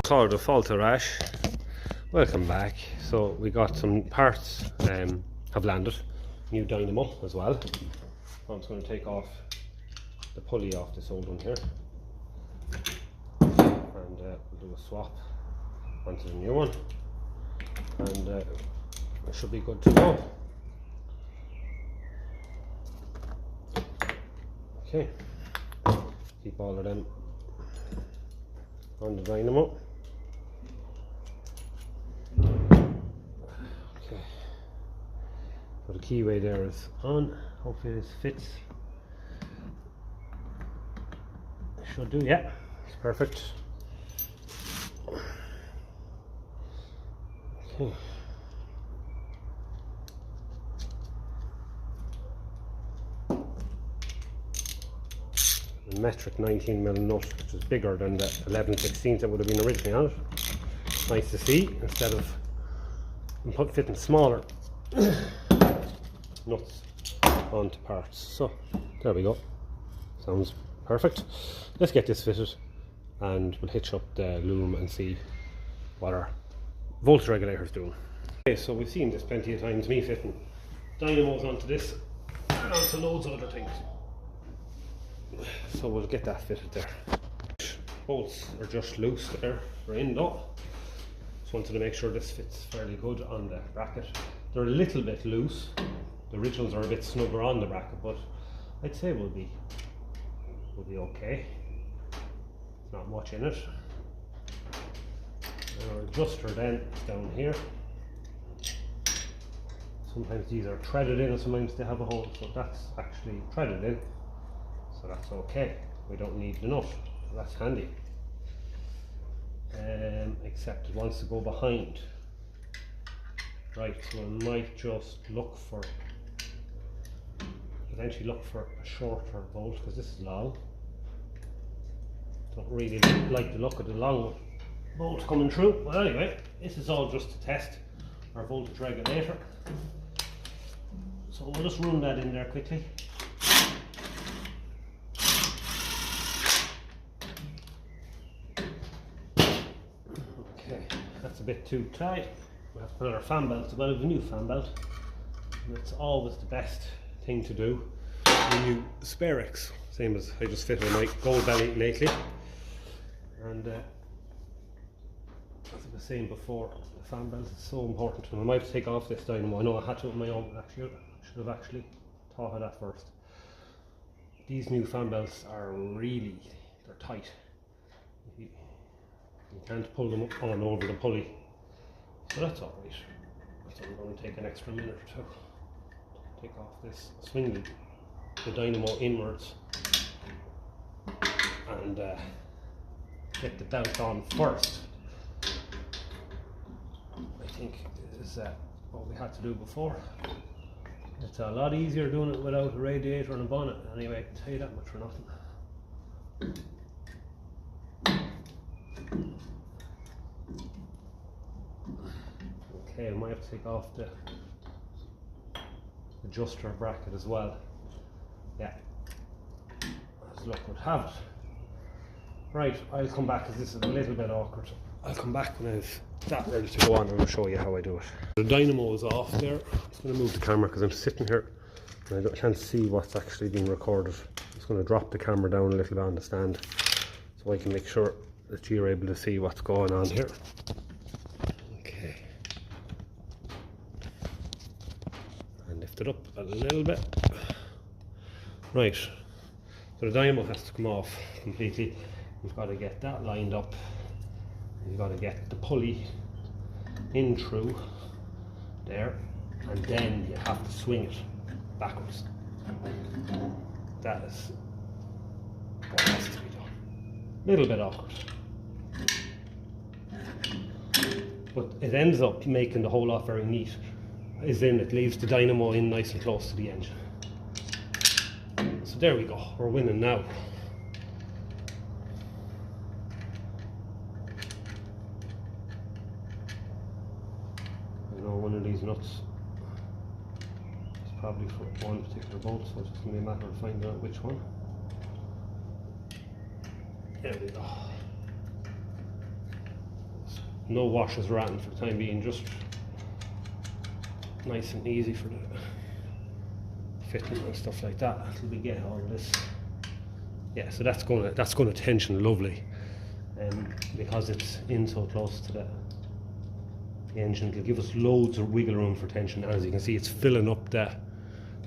Called a faulty rash. Welcome back. So we got some parts have landed. New dynamo as well. I'm just going to take off the pulley off this old one here, and we'll do a swap onto the new one, and it should be good to go. Okay, keep all of them on the dynamo. Okay, so the keyway there is on. Hopefully this fits. Should do, yeah, it's perfect. Okay. A metric 19mm nut, which is bigger than the 11/16 that would have been originally on it. Nice to see, instead of fitting smaller nuts onto parts. So there we go, sounds perfect. Let's get this fitted and we'll hitch up the loom and see what our voltage regulator is doing. Okay, so we've seen this plenty of times, me fitting dynamos onto this and onto loads of other things. So we'll get that fitted there. Bolts are just loose there, they're in though. Just wanted to make sure this fits fairly good on the bracket. They're a little bit loose. The originals are a bit snugger on the bracket, but I'd say we'll be okay. There's not much in it. Our adjuster then is down here. Sometimes these are threaded in and sometimes they have a hole, so that's actually threaded in, so that's okay. We don't need the nut, so that's handy. Except it wants to go behind. Right, so I might just potentially look for a shorter bolt, because this is long. Don't really like the look of the long bolt coming through. Well, anyway, this is all just to test our voltage regulator. So we'll just run that in there quickly. Okay, that's a bit too tight. We have to put our fan belt as well as a new fan belt. And it's always the best thing to do when you spare X, same as I just fitted my gold belly lately. And as I was saying before, the fan belt is so important, and I might take off this dynamo. I know I had to with my own, actually I should have actually thought of that first. These new fan belts are they're tight. You can't pull them up on over the pulley, so that's alright. So I'm going to take an extra minute or two. Take off this, swing the dynamo inwards and get the belt on first. I think this is what we had to do before. It's a lot easier doing it without a radiator and a bonnet. Anyway, I can tell you that much for nothing. Okay, I might have to take off the adjuster bracket as well. Yeah, as luck would have it. Right, I'll come back, because this is a little bit awkward. I'll come back when I've that ready to go on and I'll show you how I do it. The dynamo is off there. I'm just going to move the camera because I'm sitting here and I can't see what's actually being recorded. I'm just going to drop the camera down a little bit on the stand so I can make sure that you're able to see what's going on here. Okay. And lift it up a little bit. Right. So the dynamo has to come off completely. You've got to get that lined up. You've got to get the pulley in through there, and then you have to swing it backwards. That is what has to be done. A little bit awkward, but it ends up making the whole lot very neat. As in, it leaves the dynamo in nice and close to the engine. So there we go, we're winning now. One of these nuts is probably for one particular bolt, so it's just going to be a matter of finding out which one. There we go. no washes ratting for the time being, just nice and easy for the fitting and stuff like that until we get all of this. Yeah, so that's gonna tension lovely, because it's in so close to the engine. It'll give us loads of wiggle room for tension. As you can see, it's filling up the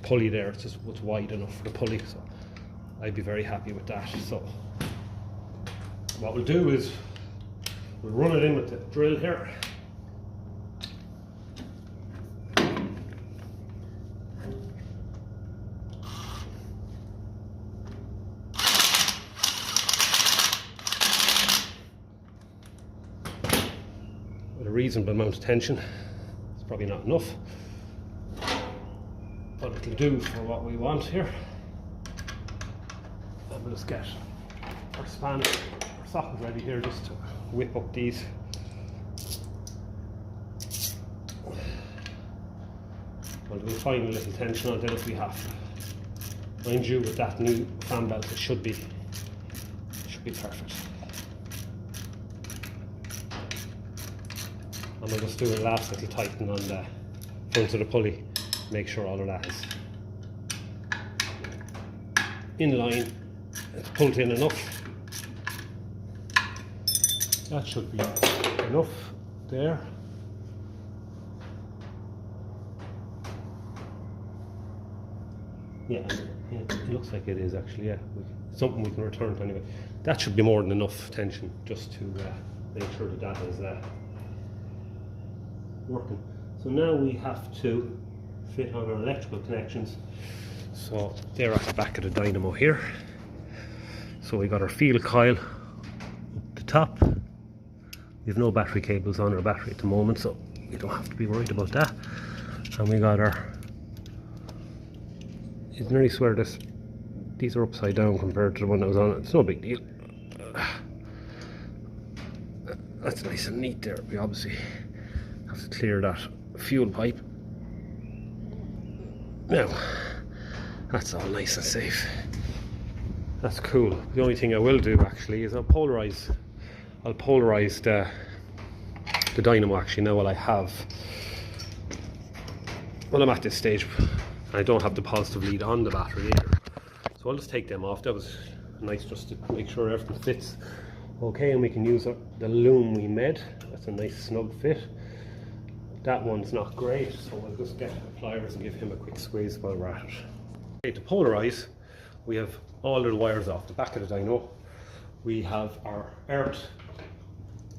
pulley there. It's wide enough for the pulley, so I'd be very happy with that. So what we'll do is we'll run it in with the drill here. With a reasonable amount of tension. It's probably not enough, but it'll do for what we want here. And we'll just get our span, our socket ready here, just to whip up these. And we'll find a little tension on it if we have to. Mind you, with that new fan belt, it should be perfect. And we'll just do a last little tighten on the front of the pulley, make sure all of that is in line. It's pulled in enough. That should be enough there. Yeah, it looks like it is actually, yeah. Something we can return to anyway. That should be more than enough tension just to make sure the data is working. So now we have to fit on our electrical connections. So they're at the back of the dynamo here. So we got our field coil up the top. We have no battery cables on our battery at the moment, so you don't have to be worried about that. And we got our, you can nearly swear these are upside down compared to the one that was on it. It's no big deal. That's nice and neat there. We obviously have to clear that fuel pipe. Now, that's all nice and safe. That's cool. The only thing I will do actually is I'll polarize the dynamo actually now while I'm at this stage. I don't have the positive lead on the battery either. So I'll just take them off. That was nice just to make sure everything fits okay, and we can use the loom we made. That's a nice snug fit. That one's not great, so we'll just get the pliers and give him a quick squeeze while we're at it. Okay, to polarize, we have all the wires off the back of the dyno. We have our earth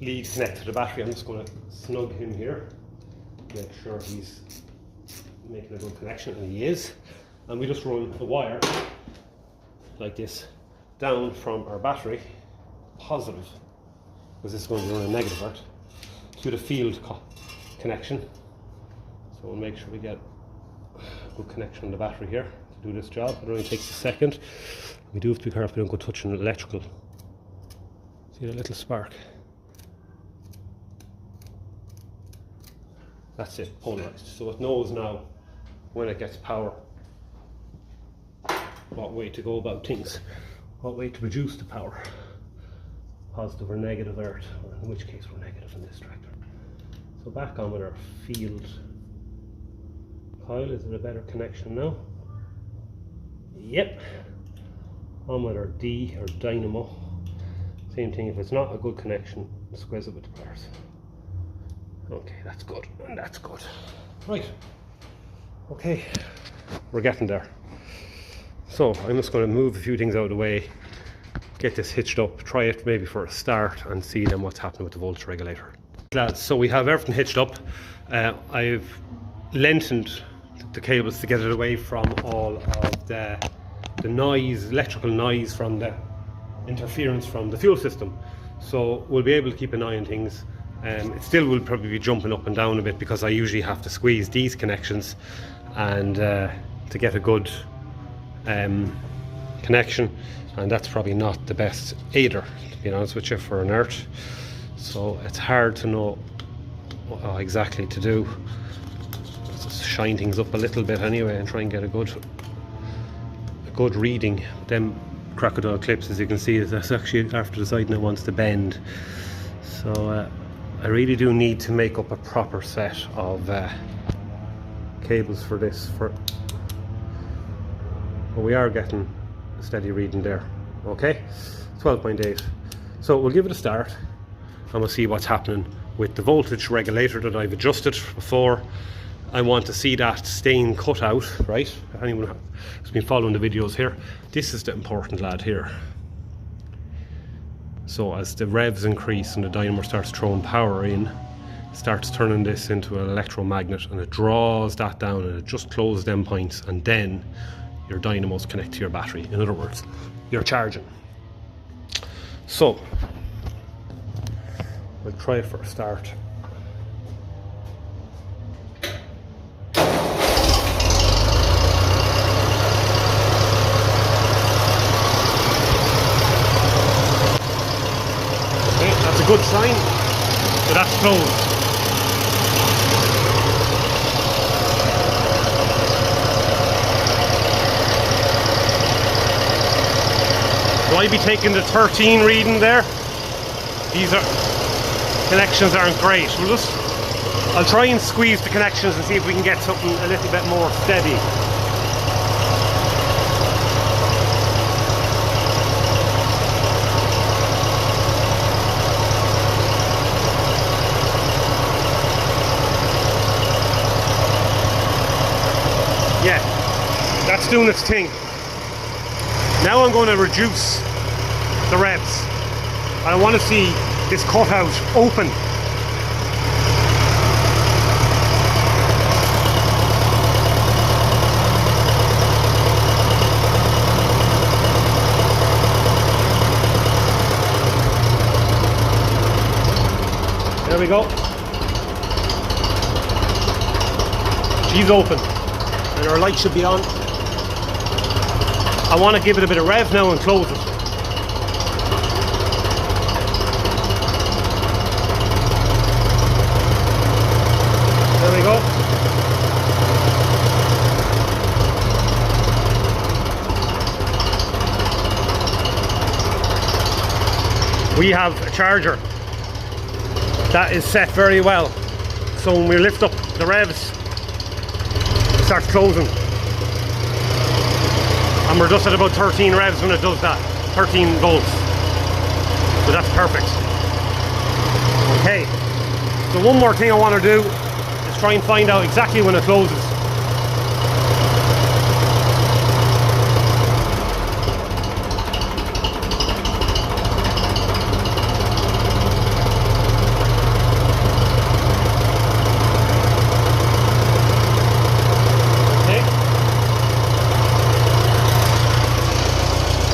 lead connected to the battery. I'm just going to snug him here, make sure he's making a good connection, and he is. And we just run the wire like this down from our battery, positive, because this is going to run a negative earth, to the field connection. So we'll make sure we get a good connection on the battery here to do this job. It only takes a second. We do have to be careful we don't go touching the electrical. See that little spark? That's it, polarized. So it knows now when it gets power what way to go about things, what way to produce the power, positive or negative earth, or in which case we're negative in this tractor. So back on with our field coil. Is it a better connection now? Yep. On with our D or dynamo. Same thing, if it's not a good connection, squeeze it with the pliers. Okay, that's good, and that's good. Right. Okay, we're getting there. So I'm just going to move a few things out of the way, get this hitched up, try it maybe for a start, and see then what's happening with the voltage regulator. Lads, so we have everything hitched up. I've lengthened the cables to get it away from all of the noise, electrical noise from the interference from the fuel system. So we'll be able to keep an eye on things. It still will probably be jumping up and down a bit because I usually have to squeeze these connections and to get a good connection, and that's probably not the best either, to be honest with you, for an earth. So it's hard to know what exactly to do. Let's just shine things up a little bit anyway and try and get a good reading. Them crocodile clips, as you can see, that's actually after deciding it wants to bend. So I really do need to make up a proper set of cables for this. But we are getting a steady reading there. Okay, 12.8. So we'll give it a start and we'll see what's happening with the voltage regulator that I've adjusted before. I want to see that staying cut out, right? Anyone who's been following the videos here, this is the important lad here. So as the revs increase and the dynamo starts throwing power in, it starts turning this into an electromagnet, and it draws that down and it just closes them points, and then your dynamos connect to your battery. In other words, you're charging. So we'll try it for a start. That's a good sign. So that's closed. Will I be taking the 13 reading there? These connections aren't great. I'll try and squeeze the connections and see if we can get something a little bit more steady. Yeah, that's doing its thing. Now I'm going to reduce the revs. I want to see this cutout open. There we go. She's open. And our light should be on. I want to give it a bit of rev now and close it. There we go. We have a charger that is set very well. So when we lift up the revs, starts closing, and we're just at about 13 revs when it does that, 13 volts, so that's perfect. Okay, so one more thing I want to do is try and find out exactly when it closes.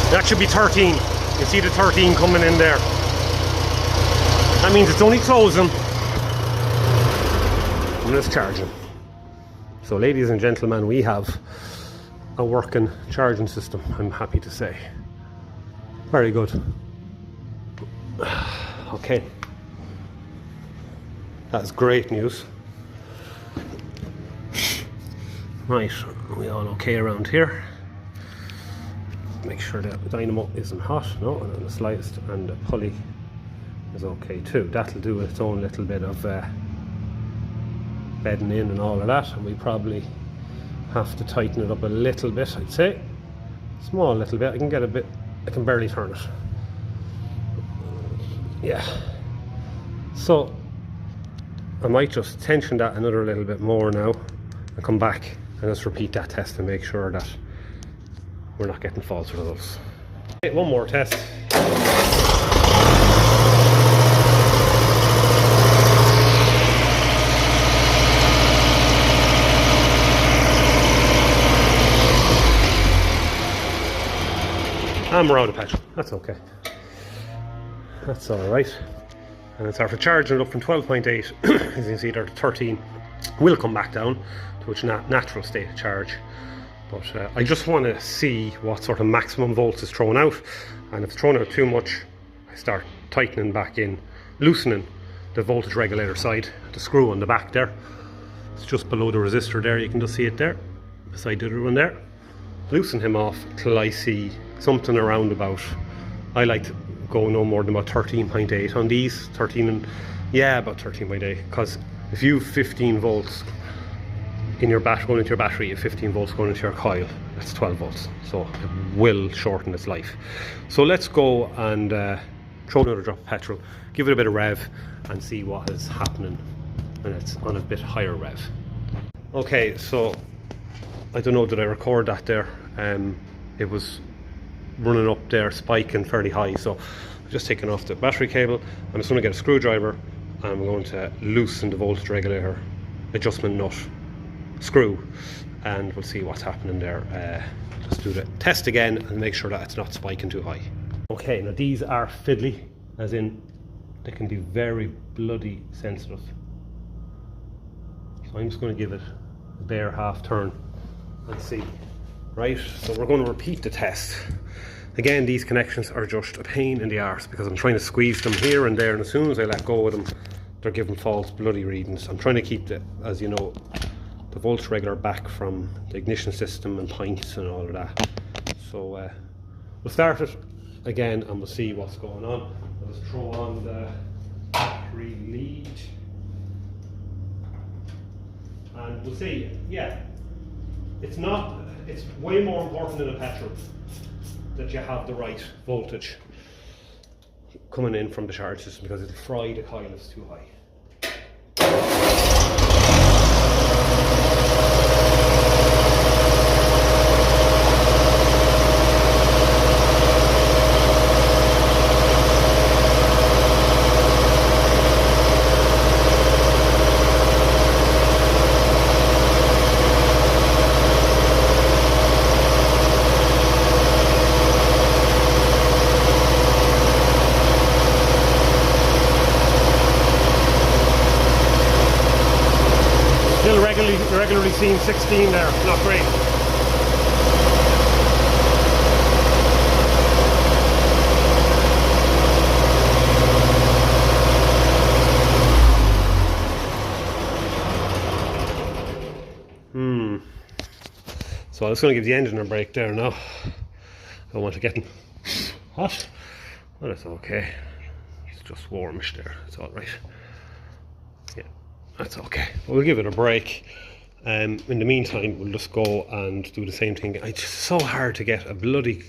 That should be 13. You can see the 13 coming in there. That means it's only closing when it's charging. So ladies and gentlemen, we have a working charging system, I'm happy to say. Very good. Okay. That's great news. Right, are we all okay around here? Make sure that the dynamo isn't hot, no, and then the slightest, and the pulley is okay too. That'll do its own little bit of bedding in and all of that, and we probably have to tighten it up a little bit, I'd say. Small little bit. I can get a bit, I can barely turn it. Yeah. So I might just tension that another little bit more now and come back and just repeat that test and make sure that we're not getting false results. Okay, one more test. And we're out of petrol. That's okay. That's alright. And it's after charging it up from 12.8, as you can see there, to 13. Will come back down to its natural state of charge. But I just want to see what sort of maximum volts is thrown out, and if it's thrown out too much, I start tightening back in, loosening the voltage regulator side, the screw on the back there. It's just below the resistor there, you can just see it there, beside the other one there. Loosen him off till I see something around about, I like to go no more than about 13.8 on these, 13 and Yeah, about 13 by day, because if you have 15 volts in your battery going into your battery, you have 15 volts going into your coil, that's 12 volts, so it will shorten its life. So let's go and throw another drop of petrol, give it a bit of rev, and see what is happening when it's on a bit higher rev. Okay, so I don't know, did I record that there? It was running up there, spiking fairly high, so I'm just taking off the battery cable. I'm just going to get a screwdriver and I'm going to loosen the voltage regulator adjustment nut screw, and we'll see what's happening there. Just do the test again and make sure that it's not spiking too high. Okay, now these are fiddly, as in they can be very bloody sensitive. So I'm just going to give it a bare half turn and see. Right, so we're going to repeat the test. Again, these connections are just a pain in the arse because I'm trying to squeeze them here and there, and as soon as I let go of them, they're giving false bloody readings. I'm trying to keep the, as you know, the voltage regulator back from the ignition system and points and all of that. So we'll start it again and we'll see what's going on. I'll just throw on the battery lead and we'll see. Yeah, it's way more important in a petrol that you have the right voltage coming in from the charge system, because it'll fry the coil if it's too high. Still regularly seeing 16 there, not great. So I'm just going to give the engine a break there now. Don't want it getting hot, but it's okay. It's just warmish there, it's alright. Yeah, that's okay. We'll give it a break. In the meantime, we'll just go and do the same thing. It's just so hard to get a bloody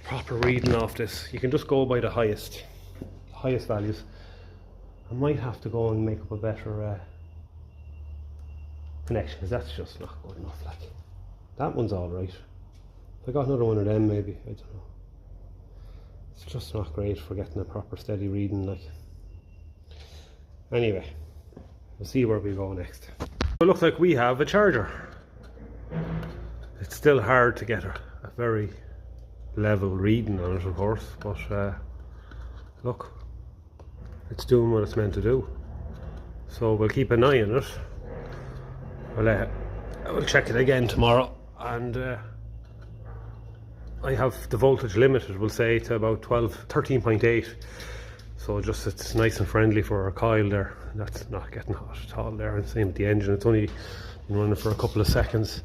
proper reading off this. You can just go by the highest values. I might have to go and make up a better connection, because that's just not good enough. Like, that one's all right. If I got another one of them, maybe, I don't know. It's just not great for getting a proper steady reading. Like, anyway, we'll see where we go next. It looks like we have a charger. It's still hard to get a very level reading on it, of course, but look, it's doing what it's meant to do. So we'll keep an eye on it. We'll check it again tomorrow, and I have the voltage limited, we'll say, to about 13.8. So just it's nice and friendly for our coil there. That's not getting hot at all there, and same with the engine. It's only been running for a couple of seconds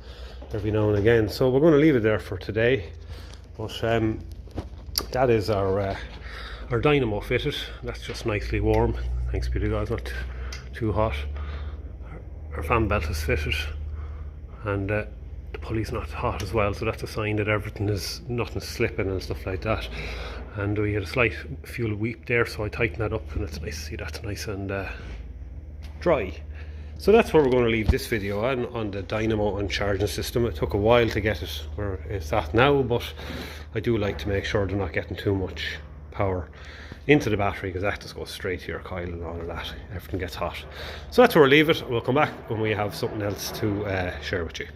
every now and again. So we're going to leave it there for today. But that is our dynamo fitted. That's just nicely warm. Thanks be to God, not too hot. Our fan belt is fitted, and the pulley's not hot as well, so that's a sign that nothing's slipping and stuff like that. And we had a slight fuel weep there, so I tightened that up, and it's nice to see that's nice and dry. So that's where we're going to leave this video on the dynamo and charging system. It took a while to get it where it's at now, but I do like to make sure they're not getting too much power into the battery, because that just goes straight to your coil and all of that. Everything gets hot. So that's where we'll leave it. We'll come back when we have something else to share with you.